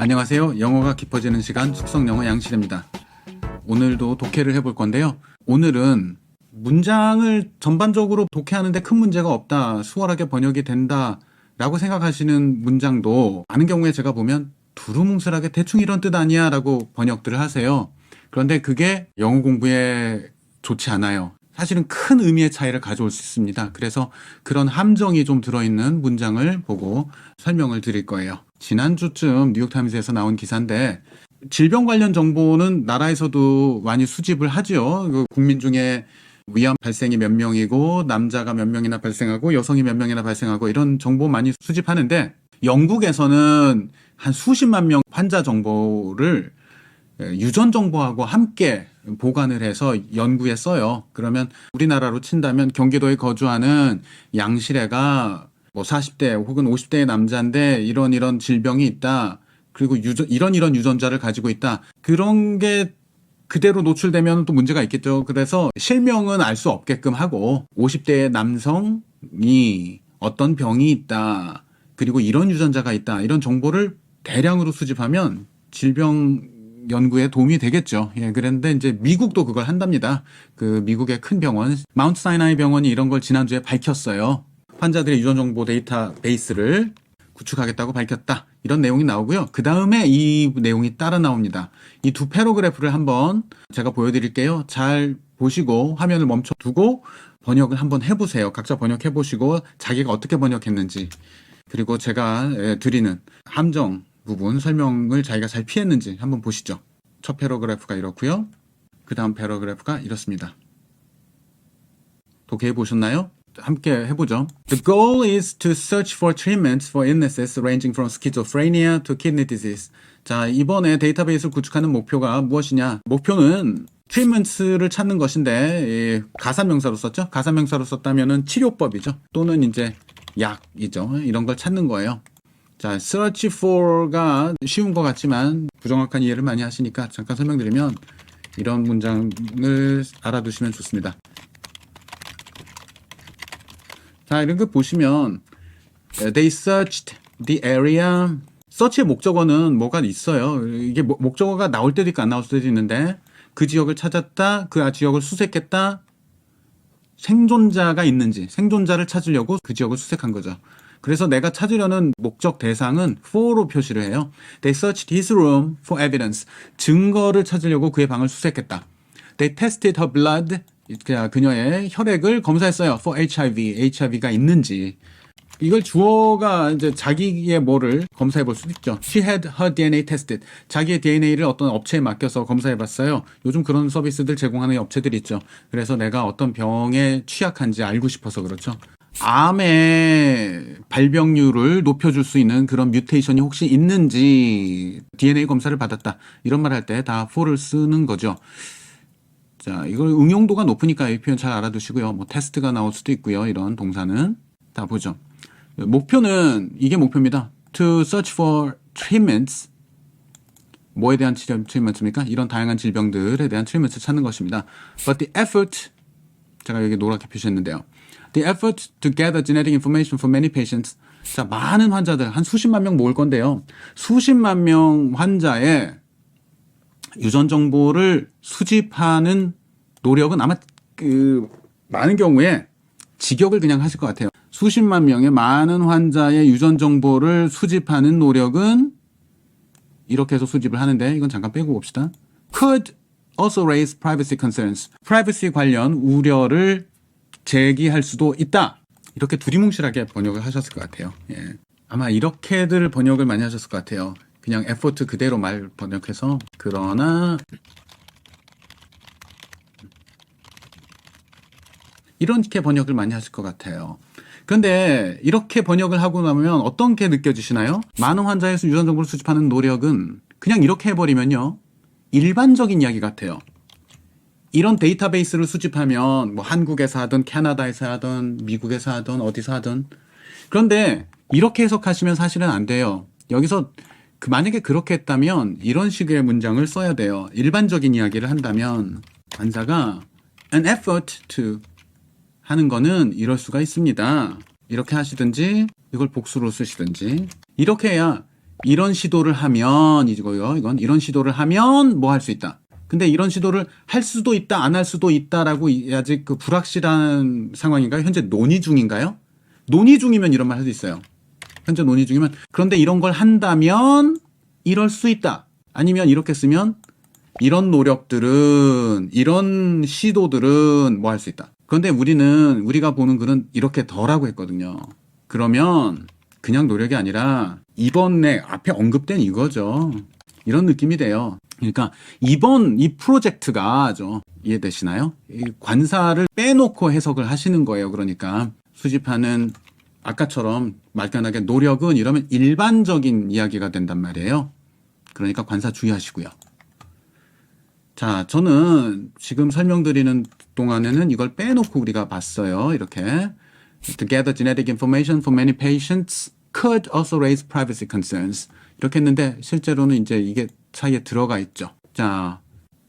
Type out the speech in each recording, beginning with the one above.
안녕하세요. 영어가 깊어지는 시간 숙성영어 양실입니다. 오늘도 독해를 해볼 건데요. 오늘은 문장을 전반적으로 독해하는데 큰 문제가 없다, 수월하게 번역이 된다 라고 생각하시는 문장도 많은 경우에 제가 보면 두루뭉술하게 대충 이런 뜻 아니야 라고 번역들을 하세요. 그런데 그게 영어 공부에 좋지 않아요. 사실은 큰 의미의 차이를 가져올 수 있습니다. 그래서 그런 함정이 좀 들어있는 문장을 보고 설명을 드릴 거예요. 지난주쯤 뉴욕타임즈에서 나온 기사인데 질병 관련 정보는 나라에서도 많이 수집을 하죠. 국민 중에 위암 발생이 몇 명이고 남자가 몇 명이나 발생하고 여성이 몇 명이나 발생하고 이런 정보 많이 수집하는데 영국에서는 한 수십만 명 환자 정보를 유전 정보하고 함께 보관을 해서 연구에 써요. 그러면 우리나라로 친다면 경기도에 거주하는 양실애가 뭐 40대 혹은 50대의 남자인데 이런 질병이 있다. 그리고 이런 유전자를 가지고 있다. 그런 게 그대로 노출되면 또 문제가 있겠죠. 그래서 실명은 알 수 없게끔 하고 50대의 남성이 어떤 병이 있다. 그리고 이런 유전자가 있다. 이런 정보를 대량으로 수집하면 질병 연구에 도움이 되겠죠. 예, 그런데 이제 미국도 그걸 한답니다. 그 미국의 큰 병원, 마운트 사이나이 병원이 이런 걸 지난주에 밝혔어요. 환자들의 유전 정보 데이터베이스를 구축하겠다고 밝혔다. 이런 내용이 나오고요. 그 다음에 이 내용이 따라 나옵니다. 이 두 패러그래프를 한번 제가 보여드릴게요. 잘 보시고 화면을 멈춰두고 번역을 한번 해보세요. 각자 번역해보시고 자기가 어떻게 번역했는지, 그리고 제가 드리는 함정 부분 설명을 자기가 잘 피했는지 한번 보시죠. 첫 패러그래프가 이렇고요. 그 다음 패러그래프가 이렇습니다. 독해해 보셨나요? 함께 해보죠. The goal is to search for treatments for illnesses ranging from schizophrenia to kidney disease. 자, 이번에 데이터베이스를 구축하는 목표가 무엇이냐? 목표는 트리트먼트를 찾는 것인데, 가사명사로 썼죠? 가사명사로 썼다면은 치료법이죠. 또는 이제 약이죠. 이런 걸 찾는 거예요. 자, search for가 쉬운 것 같지만 부정확한 이해를 많이 하시니까 잠깐 설명드리면 이런 문장을 알아두시면 좋습니다. 자, 이런 거 보시면 they searched the area. search의 목적어는 뭐가 있어요. 이게 목적어가 나올 때도 있고 안 나올 때도 있는데 그 지역을 찾았다, 그 지역을 수색했다, 생존자가 있는지, 생존자를 찾으려고 그 지역을 수색한 거죠. 그래서 내가 찾으려는 목적 대상은 for로 표시를 해요. They searched his room for evidence. 증거를 찾으려고 그의 방을 수색했다. They tested her blood. 그녀의 혈액을 검사했어요. For HIV. HIV가 있는지. 이걸 주어가 이제 자기의 뭐를 검사해 볼 수도 있죠. She had her DNA tested. 자기의 DNA를 어떤 업체에 맡겨서 검사해 봤어요. 요즘 그런 서비스들 제공하는 업체들이 있죠. 그래서 내가 어떤 병에 취약한지 알고 싶어서 그렇죠. 암의 발병률을 높여줄 수 있는 그런 뮤테이션이 혹시 있는지 DNA 검사를 받았다. 이런 말 할 때 다 for를 쓰는 거죠. 자, 이걸 응용도가 높으니까 이 표현 잘 알아두시고요. 뭐 테스트가 나올 수도 있고요. 이런 동사는 다 보죠. 목표는 이게 목표입니다. To search for treatments. 뭐에 대한 트리트먼트입니까? 이런 다양한 질병들에 대한 트리트먼트를 찾는 것입니다. But the effort, 제가 여기 노랗게 표시했는데요. The effort to gather genetic information for many patients. 자, 많은 환자들, 한 수십만 명 모을 건데요. 수십만 명 환자의 유전 정보를 수집하는 노력은 아마 많은 경우에 직역을 그냥 하실 것 같아요. 수십만 명의 많은 환자의 유전 정보를 수집하는 노력은 이렇게 해서 수집을 하는데 이건 잠깐 빼고 봅시다. Could also raise privacy concerns. privacy 관련 우려를 제기할 수도 있다. 이렇게 두리뭉실하게 번역을 하셨을 것 같아요. 예. 아마 이렇게들 번역을 많이 하셨을 것 같아요. 그냥 effort 그대로 말 번역해서. 그러나 이렇게 번역을 많이 하실 것 같아요. 그런데 이렇게 번역을 하고 나면 어떤 게 느껴지시나요? 많은 환자의 유전 정보를 수집하는 노력은 그냥 이렇게 해버리면요, 일반적인 이야기 같아요. 이런 데이터베이스를 수집하면 뭐 한국에서 하든 캐나다에서 하든 미국에서 하든 어디서 하든, 그런데 이렇게 해석하시면 사실은 안 돼요. 여기서 만약에 그렇게 했다면 이런 식의 문장을 써야 돼요. 일반적인 이야기를 한다면 환자가 an effort to 하는 거는 이럴 수가 있습니다. 이렇게 하시든지 이걸 복수로 쓰시든지. 이렇게 해야 이런 시도를 하면 이거요. 이건 이런 시도를 하면 뭐 할 수 있다. 근데 이런 시도를 할 수도 있다, 안 할 수도 있다라고 아직 그 불확실한 상황인가요? 현재 논의 중인가요? 논의 중이면 이런 말 할 수 있어요. 현재 논의 중이면 그런데 이런 걸 한다면 이럴 수 있다. 아니면 이렇게 쓰면 이런 노력들은 이런 시도들은 뭐 할 수 있다. 그런데 우리가 보는 글은 이렇게 더라고 했거든요. 그러면 그냥 노력이 아니라 이번에 앞에 언급된 이거죠. 이런 느낌이 돼요. 그러니까 이번 이 프로젝트가 이해되시나요? 이 관사를 빼놓고 해석을 하시는 거예요. 그러니까 수집하는 아까처럼 말간하게 노력은 이러면 일반적인 이야기가 된단 말이에요. 그러니까 관사 주의하시고요. 자, 저는 지금 설명드리는 동안에는 이걸 빼놓고 우리가 봤어요. 이렇게 To gather genetic information for many patients could also raise privacy concerns. 이렇게 했는데 실제로는 이제 이게 사이에 들어가 있죠. 자,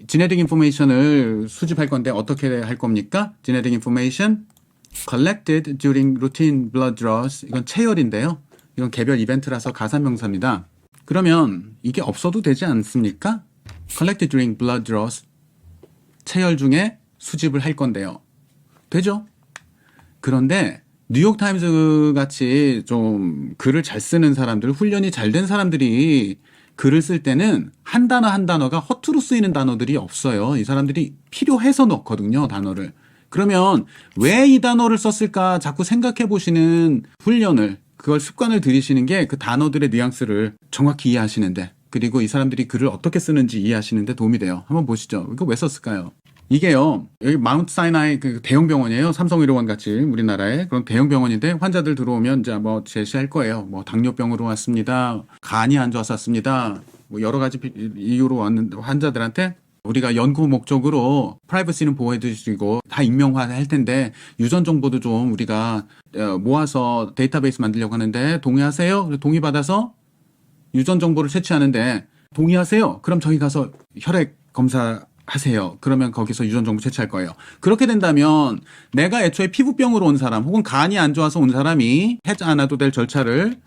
genetic information을 수집할 건데 어떻게 할 겁니까? genetic information collected during routine blood draws. 이건 체열인데요. 이건 개별 이벤트라서 가산명사입니다. 그러면 이게 없어도 되지 않습니까? collected during blood draws. 체열 중에 수집을 할 건데요. 되죠? 그런데 뉴욕타임즈 같이 좀 글을 잘 쓰는 사람들, 훈련이 잘 된 사람들이 글을 쓸 때는 한 단어 한 단어가 허투루 쓰이는 단어들이 없어요. 이 사람들이 필요해서 넣거든요, 단어를. 그러면 왜 이 단어를 썼을까 자꾸 생각해 보시는 훈련을, 그걸 습관을 들이시는 게 그 단어들의 뉘앙스를 정확히 이해하시는데, 그리고 이 사람들이 글을 어떻게 쓰는지 이해하시는데 도움이 돼요. 한번 보시죠. 이거 왜 썼을까요? 이게요, 여기 마운트 사이나이 그 대형 병원이에요. 삼성의료원 같이 우리나라에 그런 대형 병원인데 환자들 들어오면 이제 뭐 제시할 거예요. 뭐 당뇨병으로 왔습니다. 간이 안 좋아서 왔습니다. 뭐 여러 가지 이유로 왔는 환자들한테 우리가 연구 목적으로 프라이버시는 보호해 주시고 다 익명화 할 텐데 유전 정보도 좀 우리가 모아서 데이터베이스 만들려고 하는데 동의하세요? 동의받아서 유전 정보를 채취하는데 동의하세요? 그럼 저희 가서 혈액 검사 하세요. 그러면 거기서 유전 정보 채취할 거예요. 그렇게 된다면 내가 애초에 피부병으로 온 사람 혹은 간이 안 좋아서 온 사람이 하지 않아도 될 절차를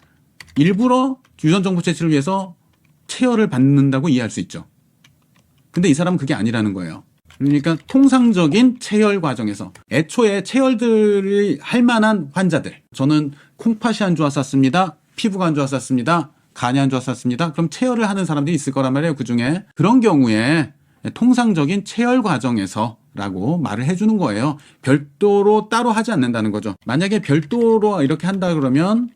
일부러 유전 정보 채취를 위해서 체열을 받는다고 이해할 수 있죠. 근데 이 사람은 그게 아니라는 거예요. 그러니까 통상적인 체열 과정에서 애초에 체열들이 할 만한 환자들, 저는 콩팥이 안 좋아서 왔습니다. 피부가 안 좋아서 왔습니다. 간이 안 좋아서 왔습니다. 그럼 체열을 하는 사람들이 있을 거란 말이에요. 그중에 그런 경우에 통상적인 체열 과정에서 라고 말을 해주는 거예요. 별도로 따로 하지 않는다는 거죠. 만약에 별도로 이렇게 한다 그러면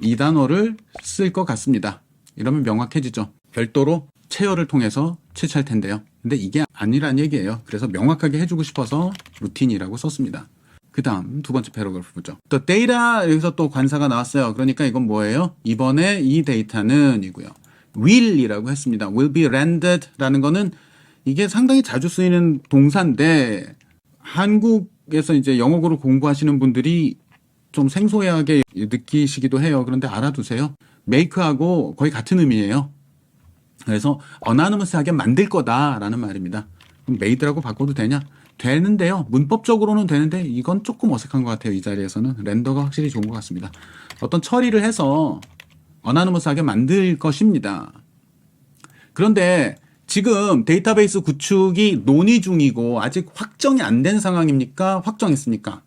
이 단어를 쓸 것 같습니다. 이러면 명확해지죠. 별도로 체열을 통해서 채취할 텐데요. 근데 이게 아니란 얘기예요. 그래서 명확하게 해주고 싶어서 루틴이라고 썼습니다. 그 다음 두 번째 패러그래프 보죠. 또 데이터, 여기서 또 관사가 나왔어요. 그러니까 이건 뭐예요? 이번에 이 데이터는 이고요. will이라고 했습니다. will be rendered 라는 거는 이게 상당히 자주 쓰이는 동사인데 한국에서 이제 영어로 공부하시는 분들이 좀 생소하게 느끼시기도 해요. 그런데 알아두세요. make하고 거의 같은 의미예요. 그래서 anonymous하게 만들 거다라는 말입니다. 그럼 made라고 바꿔도 되냐? 되는데요. 문법적으로는 되는데 이건 조금 어색한 것 같아요. 이 자리에서는 렌더가 확실히 좋은 것 같습니다. 어떤 처리를 해서 anonymous하게 만들 것입니다. 그런데 지금 데이터베이스 구축이 논의 중이고 아직 확정이 안 된 상황입니까? 확정했습니까?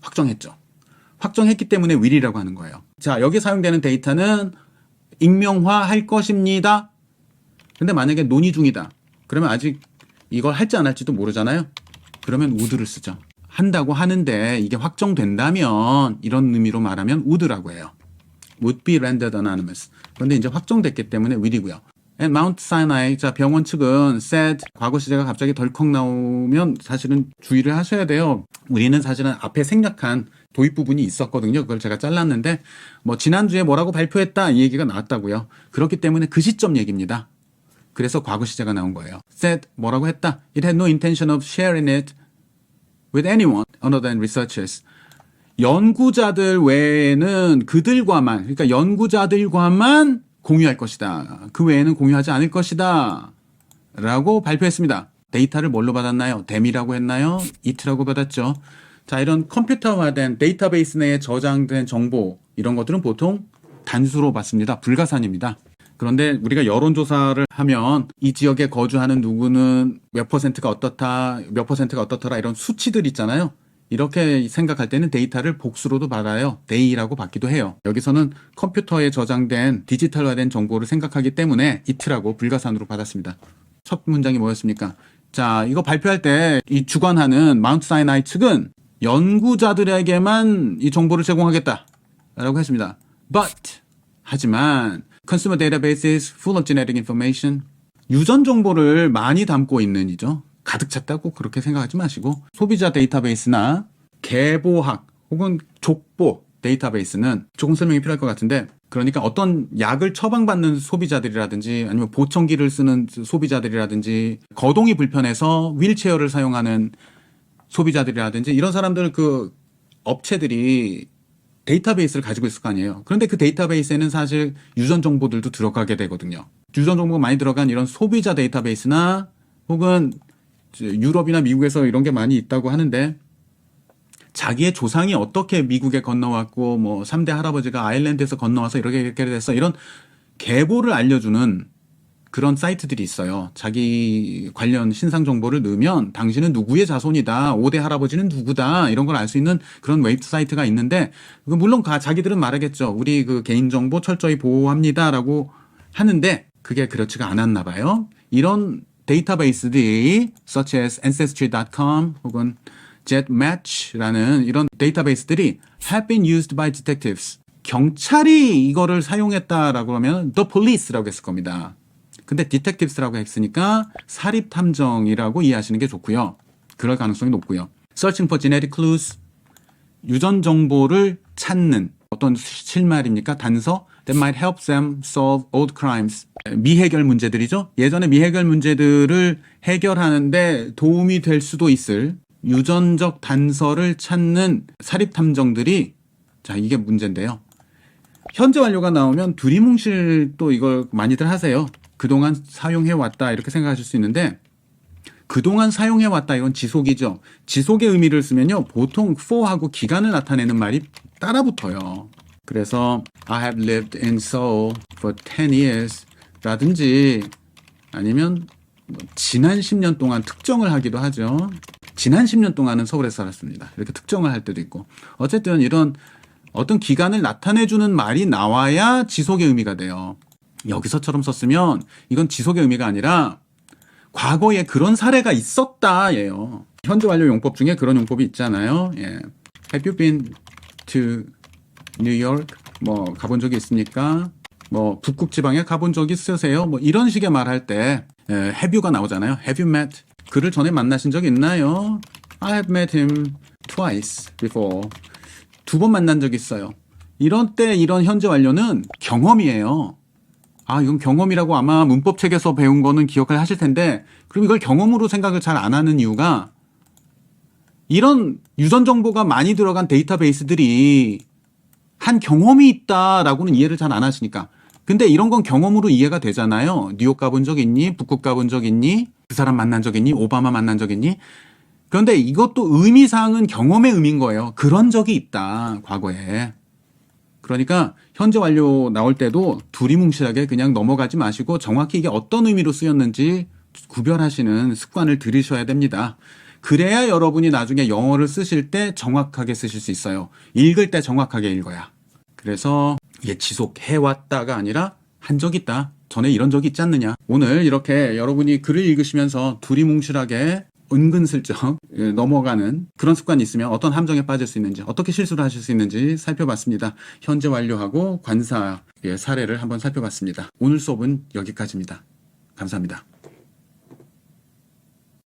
확정했죠. 확정했기 때문에 will이라고 하는 거예요. 자, 여기 사용되는 데이터는 익명화할 것입니다. 근데 만약에 논의 중이다. 그러면 아직 이걸 할지 안 할지도 모르잖아요. 그러면 would를 쓰죠. 한다고 하는데 이게 확정된다면 이런 의미로 말하면 would라고 해요. would be rendered anonymous. 그런데 이제 확정됐기 때문에 will이고요. And Mount Sinai, 자, 병원 측은 said, 과거 시제가 갑자기 덜컥 나오면 사실은 주의를 하셔야 돼요. 우리는 사실은 앞에 생략한 도입 부분이 있었거든요. 그걸 제가 잘랐는데, 뭐, 지난주에 뭐라고 발표했다, 이 얘기가 나왔다고요. 그렇기 때문에 그 시점 얘기입니다. 그래서 과거 시제가 나온 거예요. said, 뭐라고 했다. It had no intention of sharing it with anyone other than researchers. 연구자들 외에는 그들과만, 그러니까 연구자들과만 공유할 것이다. 그 외에는 공유하지 않을 것이다. 라고 발표했습니다. 데이터를 뭘로 받았나요? 댐이라고 했나요? it라고 받았죠. 자, 이런 컴퓨터화된 데이터베이스 내에 저장된 정보, 이런 것들은 보통 단수로 받습니다. 불가산입니다. 그런데 우리가 여론조사를 하면 이 지역에 거주하는 누구는 몇 퍼센트가 어떻다, 몇 퍼센트가 어떻더라 이런 수치들 있잖아요. 이렇게 생각할 때는 데이터를 복수로도 받아요. 데이라고 받기도 해요. 여기서는 컴퓨터에 저장된 디지털화된 정보를 생각하기 때문에 이트라고 불가산으로 받았습니다. 첫 문장이 뭐였습니까? 자, 이거 발표할 때 이 주관하는 마운트 사이나이 측은 연구자들에게만 이 정보를 제공하겠다 라고 했습니다. But 하지만 Consumer database is full of genetic information. 유전 정보를 많이 담고 있는 이죠. 가득 찼다고 그렇게 생각하지 마시고 소비자 데이터베이스나 계보학 혹은 족보 데이터베이스는 조금 설명이 필요할 것 같은데 그러니까 어떤 약을 처방받는 소비자들이라든지 아니면 보청기를 쓰는 소비자들이라든지 거동이 불편해서 휠체어를 사용하는 소비자들이라든지 이런 사람들 그 업체들이 데이터베이스를 가지고 있을 거 아니에요. 그런데 그 데이터베이스에는 사실 유전 정보들도 들어가게 되거든요. 유전 정보가 많이 들어간 이런 소비자 데이터베이스나 혹은 유럽이나 미국에서 이런 게 많이 있다고 하는데 자기의 조상이 어떻게 미국에 건너왔고 뭐 3대 할아버지가 아일랜드에서 건너와서 이렇게 됐어 이런 계보를 알려주는 그런 사이트들이 있어요. 자기 관련 신상 정보를 넣으면 당신은 누구의 자손이다. 5대 할아버지는 누구다. 이런 걸 알 수 있는 그런 웹사이트가 있는데 물론 자기들은 말하겠죠. 우리 그 개인정보 철저히 보호합니다라고 하는데 그게 그렇지가 않았나 봐요. 이런 데이터베이스들이 such as ancestry.com 혹은 getmatch라는 이런 데이터베이스들이 have been used by detectives. 경찰이 이거를 사용했다라고 하면 the police라고 했을 겁니다. 근데 detectives라고 했으니까 사립탐정이라고 이해하시는 게 좋고요. 그럴 가능성이 높고요. Searching for genetic clues. 유전 정보를 찾는 어떤 실마리입니까? 단서 that might help them solve old crimes. 미해결 문제들이죠. 예전에 미해결 문제들을 해결하는데 도움이 될 수도 있을 유전적 단서를 찾는 사립탐정들이 자 이게 문제인데요. 현재 완료가 나오면 두리뭉실 또 이걸 많이들 하세요. 그동안 사용해왔다 이렇게 생각하실 수 있는데 그동안 사용해왔다 이건 지속이죠. 지속의 의미를 쓰면요. 보통 for하고 기간을 나타내는 말이 따라붙어요. 그래서 I have lived in Seoul for 10 years 라든지 아니면 지난 10년 동안 특정을 하기도 하죠. 지난 10년 동안은 서울에서 살았습니다. 이렇게 특정을 할 때도 있고 어쨌든 이런 어떤 기간을 나타내주는 말이 나와야 지속의 의미가 돼요. 여기서처럼 썼으면 이건 지속의 의미가 아니라 과거에 그런 사례가 있었다예요. 현재 완료 용법 중에 그런 용법이 있잖아요. 예. Have you been to New York? 뭐 가본 적이 있습니까? 뭐 북극 지방에 가본 적이 있으세요? 뭐 이런 식의 말할 때 have you가 나오잖아요. Have you met? 그를 전에 만나신 적 있나요? I have met him twice before. 2번 만난 적 있어요. 이런 때 이런 현재 완료는 경험이에요. 아, 이건 경험이라고 아마 문법책에서 배운 거는 기억을 하실 텐데 그럼 이걸 경험으로 생각을 잘 안 하는 이유가 이런 유전 정보가 많이 들어간 데이터베이스들이 한 경험이 있다라고는 이해를 잘 안 하시니까. 근데 이런 건 경험으로 이해가 되잖아요. 뉴욕 가본 적 있니? 북극 가본 적 있니? 그 사람 만난 적 있니? 오바마 만난 적 있니? 그런데 이것도 의미상은 경험의 의미인 거예요. 그런 적이 있다, 과거에. 그러니까 현재 완료 나올 때도 두리뭉실하게 그냥 넘어가지 마시고 정확히 이게 어떤 의미로 쓰였는지 구별하시는 습관을 들이셔야 됩니다. 그래야 여러분이 나중에 영어를 쓰실 때 정확하게 쓰실 수 있어요. 읽을 때 정확하게 읽어야. 그래서 이게 지속해왔다가 아니라 한 적 있다. 전에 이런 적이 있지 않느냐. 오늘 이렇게 여러분이 글을 읽으시면서 두리뭉실하게 은근슬쩍 넘어가는 그런 습관이 있으면 어떤 함정에 빠질 수 있는지 어떻게 실수를 하실 수 있는지 살펴봤습니다. 현재 완료하고 관사의 사례를 한번 살펴봤습니다. 오늘 수업은 여기까지입니다. 감사합니다.